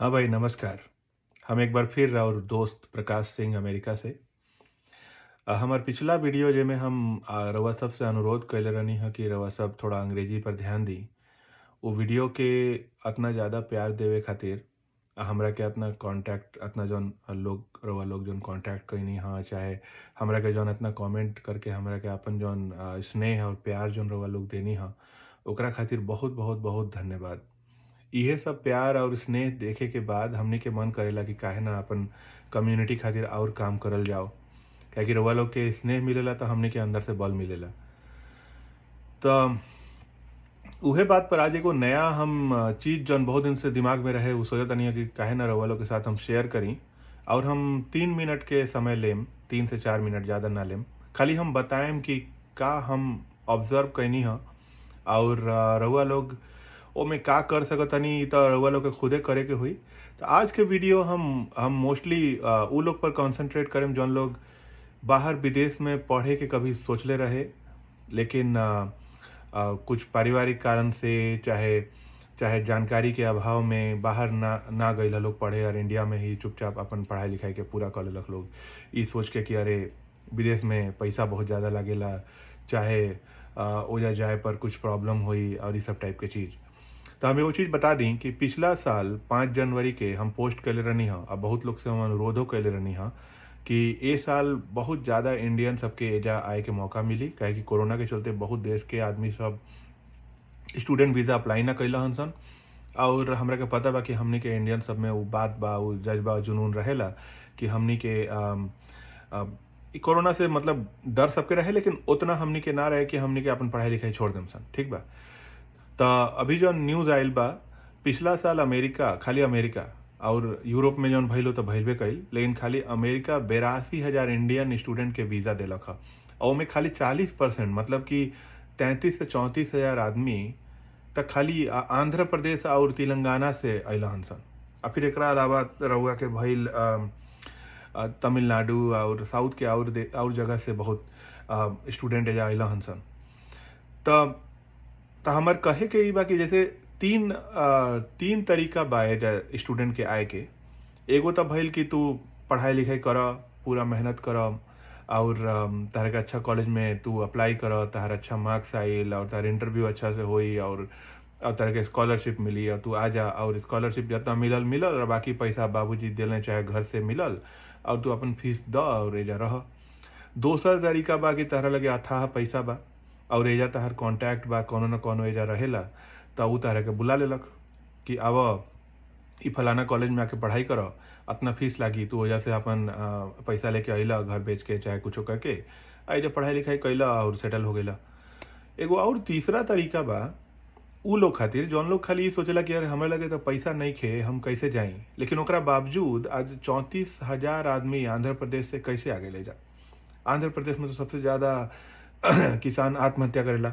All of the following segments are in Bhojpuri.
हाँ भाई, नमस्कार। हम एक बार फिर और दोस्त प्रकाश सिंह अमेरिका से हमार पिछला वीडियो जेमे हम रउआ सब से अनुरोध कइले रहनी ह कि रउआ सब थोड़ा अंग्रेजी पर ध्यान दी। वो वीडियो के अतना ज़्यादा प्यार देवे खातिर हमरा के अतना कॉन्टैक्ट अतना जौन लोग रउआ लोग जौन कॉन्टैक्ट कइनी ह, चाहे हमरा के जौन अतना कमेंट करके हमरा के आपन जौन स्नेह और प्यार जौन रउआ लोग देनी ह, ओकरा खातिर बहुत बहुत बहुत धन्यवाद। इहे सब प्यार और स्नेह देखे के बाद हमनी के मन करेला कि काहे ना अपन कम्युनिटी खातिर और काम करल जाओ। काहे कि रउआ लोग के स्नेह मिलेला तो हमनी के अंदर से बल मिलेला। तो उहे बात पर आज एगो नया हम चीज़ जौन बहुत दिन से दिमाग में रहे उ सोचत तनी कि काहे ना रउआ लोग के साथ हम शेयर करी और हम 3 मिनट के समय लेम, 3 से 4 मिनट ज़्यादा ना लेम। खाली हम बताएम कि का हम ऑब्ज़र्व कइनी ह और रउआ लोग ओमे का कर सकतानी इ त रउआ लोग के खुदे करे के होई। तो आज के वीडियो हम मोस्टली उ लोग पर कॉन्संट्रेट करेम जौन लोग बाहर विदेश में पढ़े के कभी सोचले रहे, लेकिन कुछ पारिवारिक कारण से चाहे चाहे जानकारी के अभाव में बाहर ना गइल लोग पढ़े और इंडिया में ही चुपचाप अपन पढ़ाई लिखाई के पूरा कर लेलक लोग। ई सोच के कि अरे विदेश में पैसा बहुत ज़्यादा लागेला, चाहे ओजा जाए पर कुछ प्रॉब्लम होई और ई सब टाइप के चीज़। तो हम एगो चीज़ बता दी कि पिछला साल 5 जनवरी के हम पोस्ट कइले रहनी ह और बहुत लोग से हम अनुरोधो कइले रहनी ह कि ए साल बहुत ज़्यादा इंडियन सबके एजा आए के मौका मिली। काहे कि कोरोना के चलते बहुत देश के आदमी सब स्टूडेंट वीज़ा अप्लाई ना कइल हन सन और हमरा के पता बा कि हमनी के इंडियन सब में उ बात बा, उ जज़्बा, जुनून रहेला कि हमनी के अ, इ कोरोना से मतलब डर सबके रहे, लेकिन उतना हमनी के ना रहे कि हमनी के अपन पढ़ाई लिखाई छोड़ देम सन, ठीक बा। त अभी जौन न्यूज़ आइल बा, पिछला साल अमेरिका, खाली अमेरिका और यूरोप में जौन भइल उ त भइबे कइल, लेकिन खाली अमेरिका 82,000 इंडियन स्टूडेंट के वीज़ा देलक ह। और ओमे खाली 40% मतलब कि 33 से 34,000 आदमी त खाली आंध्र प्रदेश और तेलंगाना से अइलहन सन। फिर एकरा अलावा रउआ के भइल तमिलनाडु और साउथ के और जगह से बहुत स्टूडेंट एजा अइलहन सन। त त हमर कहे के ई बा कि जैसे 3 तरीका बा एजा स्टूडेंट के आए के। एगो त भइल कि तू पढ़ाई लिखाई कर, पूरा मेहनत कर और तहरा के अच्छा कॉलेज में तू अप्लाई कर, तहरा अच्छा मार्क्स आइल और तहरा इंटरव्यू अच्छा से होई और तहरा के स्कॉलरशिप मिली और तू आजा और स्कॉलरशिप जितना मिलल मिलल और बाकी पैसा बाबूजी देले चाहे घर से मिलल और तू अपन फीस द और एजा रह। दोसर तरीका बा कि तहरा लगे अथाह पैसा बा और एजा तहर कॉन्टैक्ट बा, कौनो न कौनो एजा रहेला, त उ तहरा के बुला लेलक कि आव ई फलाना कॉलेज में आके पढ़ाई कर, अतना फीस लागी, तू ओजा से अपन पैसा लेके अइला घर बेच के चाहे कुछो करके एजा पढ़ाई लिखाई कइला और सेटल हो गइला। एगो और तीसरा तरीका बा उ लोग खातिर जौन लोग खाली ई सोचेला कि यार हमरा लगे त पैसा नइखे, हम कैसे जाई? लेकिन ओकरा बावजूद आज 34,000 आदमी आंध्र प्रदेश से कैसे आ गइल एजा? आंध्र प्रदेश में तो सबसे ज़्यादा किसान आत्महत्या करेला।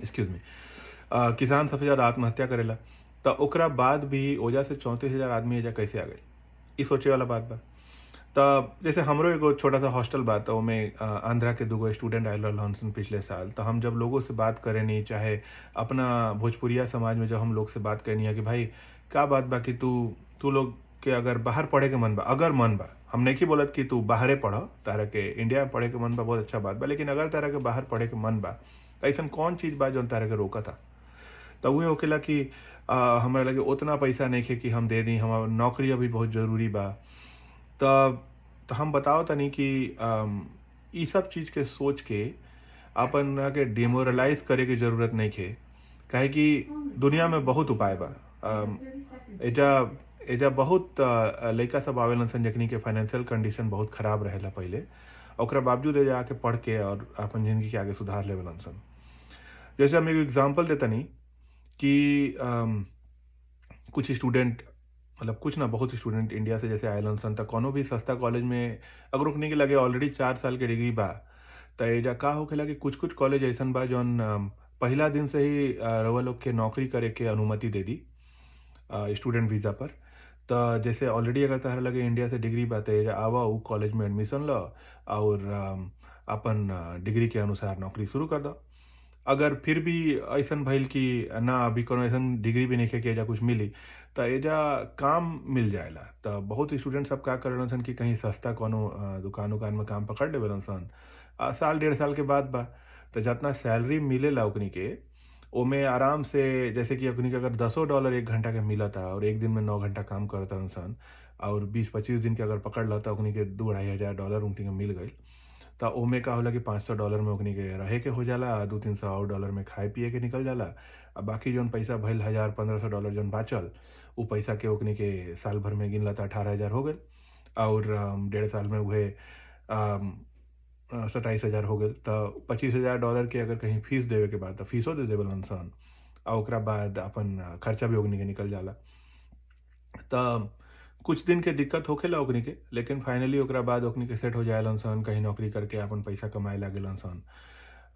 Excuse me. किसान सबसे ज़्यादा आत्महत्या करेला। त ओकरा बाद भी ओजा से 34,000 आदमी एजा कैसे आ गइल? ई सोचे वाला बात बा। त जैसे हमरो एगो छोटा-सा हॉस्टल बा, त ओमे आंध्रा के दूगो स्टूडेंट आइल रहलन सन पिछले साल। त हम जब लोगों से बात करेनी, चाहे अपना भोजपुरिया समाज में जब हम लोग से बात करनी है कि भाई का बात बा कि तू तू लोग के अगर बाहर पढ़े के मन बा, अगर मन बा, हम नइखे बोलत कि तू बाहरे पढ़, तारा के इंडिया में पढ़े के मन बा बहुत अच्छा बात बा, लेकिन अगर तारा के बाहर पढ़े के मन बा, त अइसन कौन चीज़ बा जौन तारा के रोकता? त उहे होखेला कि हमरा लगे ओतना पैसा नइखे कि हम दे दी, हमार नौकरी अभी बहुत ज़रूरी बा। त हम बताओ तनी कि ई सब चीज़ के सोच के अपना के डिमोरलाइज़ करे के ज़रूरत नइखे। काहे कि दुनिया में बहुत उपाय बा। एजा एजा बहुत लइका सब आवेलन सन जेकनी के फाइनेंशियल कंडीशन बहुत खराब रहेला पहिले। ओकरा बावजूद एजा आके पढ़ के और आपन ज़िंदगी के आगे सुधार लेवेलन सन। जैसे हम एगो एग्ज़ाम्पल देतनी कि कुछ स्टूडेंट मतलब कुछ ना बहुत स्टूडेंट इंडिया से जैसे आएलन सन त कौनो भी सस्ता कॉलेज में अगर ओकनी के लगे ऑलरेडी 4 साल के डिग्री बा, त एजा का होखेला कि कुछ-कुछ कॉलेज अइसन बा जौन पहिला दिन से ही रउआ लोग के नौकरी करे के अनुमति दे दी स्टूडेंट वीज़ा पर। त जैसे ऑलरेडी अगर तहरा लगे इंडिया से डिग्री बा, त एजा आवा उ कॉलेज में एडमिशन ल और अपन डिग्री के अनुसार नौकरी शुरू कर द। अगर फिर भी अइसन भइल कि ना अभी कोनो अइसन डिग्री भी नइखे कि एजा कुछ मिली, त एजा काम मिल जाएला। त बहुत स्टूडेंट सब का करेलन सन कि कहीं सस्ता कोनो दुकान-उकान में काम पकड़ लेवेलन सन। साल डेढ़ साल के बाद बा, त जितना सैलरी मिलेला ओकनी के, ओमे आराम से जैसे कि ओकनी के अगर $10 1 घंटा के मिलता और 1 दिन में 9 घंटा काम करतन सन और 20-25 दिन के अगर पकड़ ल त ओकनी के 2 ढाई हज़ार डॉलर ओकनी के मिल गइल। त ओमे का होला कि $500 में ओकनी के रहे के हो जाला, 2-300 और डॉलर में खाए पिए के निकल जाला। बाकी जौन पैसा भइल $1000-1500 जौन बाचल, उ पैसा के ओकनी के साल भर में गिनला त 18,000 हो गइल और डेढ़ साल में उहे 27,000 हो गइल। त $25,000 के अगर कहीं फीस देवे के बा त फीसो दे देवेलन सन आ ओकरा बाद अपन खर्चा भी ओकनी के निकल जाला। त कुछ दिन के दिक्कत होखेला ओकनी के, लेकिन फाइनली ओकरा बाद ओकनी के सेट हो जाएलन सन, कहीं नौकरी करके आपन पैसा कमाए लागेलन सन।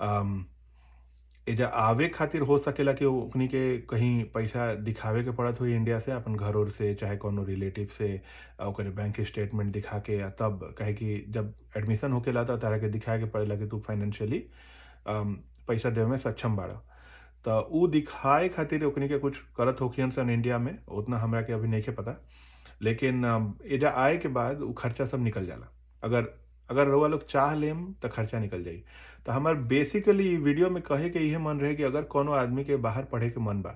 अम, एजा आवे खातिर हो सकेला कि ओकनी के कहीं पैसा दिखावे के पड़त होई इंडिया से, अपन घर-ओर से चाहे कोनो रिलेटिव से ओकरे बैंक स्टेटमेंट दिखा के तब काहे कि जब एडमिशन होखेला त तारा के दिखाए के पड़ेला कि तू फाइनेंशियली पैसा देवे में सक्षम बाड़ा। त उ दिखाए खातिर ओकनी के कुछ करत होखियन सन इंडिया में, उतना हमरा के अभी नइखे पता। लेकिन एजा आए के बाद उ खर्चा सब निकल जाला। अगर अगर रउआ लोग चाह लेम त खर्चा निकल जाई। त हमर बेसिकली इ वीडियो में कहे के इहे मन रहे कि अगर कोनो आदमी के बाहर पढ़े के मन बा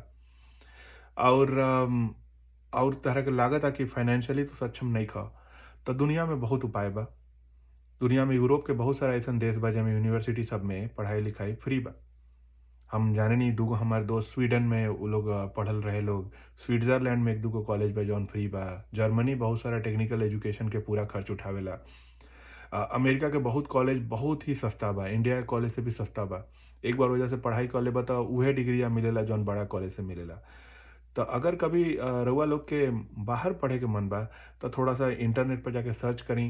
और तहरा के लागता कि फाइनेंशियली तू सक्षम नइख, त दुनिया में बहुत उपाय बा। दुनिया में यूरोप के बहुत सारा अइसन देश बा जेमे यूनिवर्सिटी सब में पढ़ाई-लिखाई फ्री बा। हम जानेनी 2 गो हमार दोस्त स्वीडन में उ लोग पढ़ल रहे लोग। स्विट्ज़रलैंड में 1-2 गो कॉलेज बा जौन फ्री बा। जर्मनी बहुत सारा टेक्निकल एजुकेशन के पूरा खर्च उठावेला। अमेरिका के बहुत कॉलेज बहुत ही सस्ता बा, इंडिया के कॉलेज से भी सस्ता बा। एक बार वजह से पढ़ाई कर लेबा त उहे डिग्रिया मिलेला जौन बड़ा कॉलेज से मिलेला। त अगर कभी रउआ लोग के बाहर पढ़े के मन बा त थोड़ा-सा इंटरनेट पे जाके सर्च करी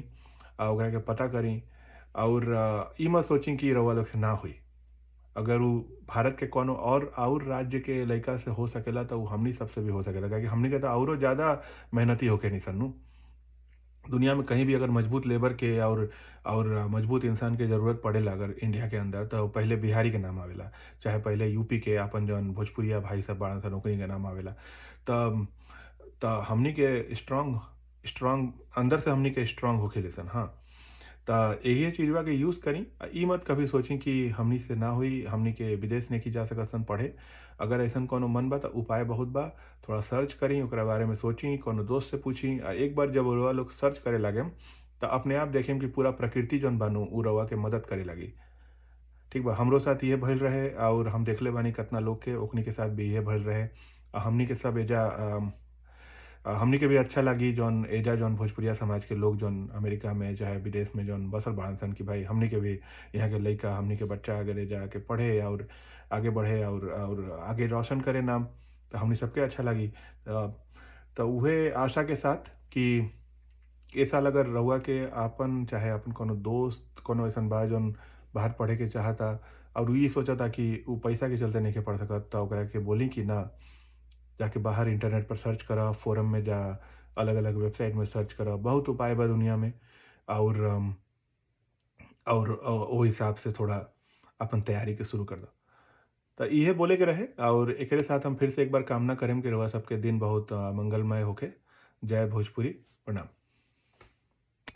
ओकरा के पता करी और इ मत सोची कि रउआ लोग से ना होई। अगर उ भारत के कोनो और राज्य के लइका से हो सकेला त उ हमनी सबसे भी हो सकेला, काहे कि हमनी के त औरो ज़्यादा मेहनती होखेनी सन नु। दुनिया में कहीं भी अगर मजबूत लेबर के और मजबूत इंसान के ज़रूरत पड़ेला अगर इंडिया के अंदर त पहिले बिहारी के नाम आवेला, चाहे पहिले यूपी के आपन जौन भोजपुरिया भाई सब बाड़न सन ओकनी के नाम आवेला। त त हमनी के स्ट्रॉन्ग अंदर से हमनी के स्ट्रॉन्ग होखेली सन, हाँ। त इहे चीज़वा के यूज़ करी इ मत कभी सोची कि हमनी से ना होई, हमनी के विदेश नइखी जा सकत सन पढ़े। अगर अइसन कोनो मन बा त उपाय बहुत बा। थोड़ा सर्च करी, ओकरा बारे में सोची, कोनो दोस्त से पूछी एक बार जब रउआ लोग सर्च करे लागेम त अपने आप देखेम कि पूरा प्रकृति जौन बा नु उ रउआ के मदद करे लागी। ठीक बा? हमरो साथ इहे भइल रहे और हम देखले बानी केतना लोग के, ओकनी के साथ भी इहे भइल रहे। हमनी के सब एजा हमनी के भी अच्छा लागी जौन एजा जौन भोजपुरिया समाज के लोग जौन अमेरिका में चाहे विदेश में जौन बसल बाड़न सन कि भाई हमनी के भी यहाँ के लइका, हमनी के बच्चा अगर एजा आके पढ़े और आगे बढ़े और आगे रोशन करे नाम, त हमनी सबके अच्छा लागी। त उहे आशा के साथ कि ए साल अगर रउआ के आपन चाहे आपन कोनो दोस्त कोनो अइसन बा जौन बाहर पढ़े के चाहता और उ इ सोचता कि उ पैसा के चलते नइखे पढ़ सकत, त ओकरा के बोली कि ना, जाके बाहर इंटरनेट पर सर्च करा, फोरम में जा, अलग-अलग वेबसाइट में सर्च करा, बहुत उपाय बा दुनिया में और ओ हिसाब से थोड़ा अपन तैयारी के शुरू कर दो। त इहे बोले के रहे और एकरे साथ हम फिर से एक बार कामना करेम कि रउआ सबके दिन बहुत मंगलमय होखे। जय भोजपुरी, प्रणाम।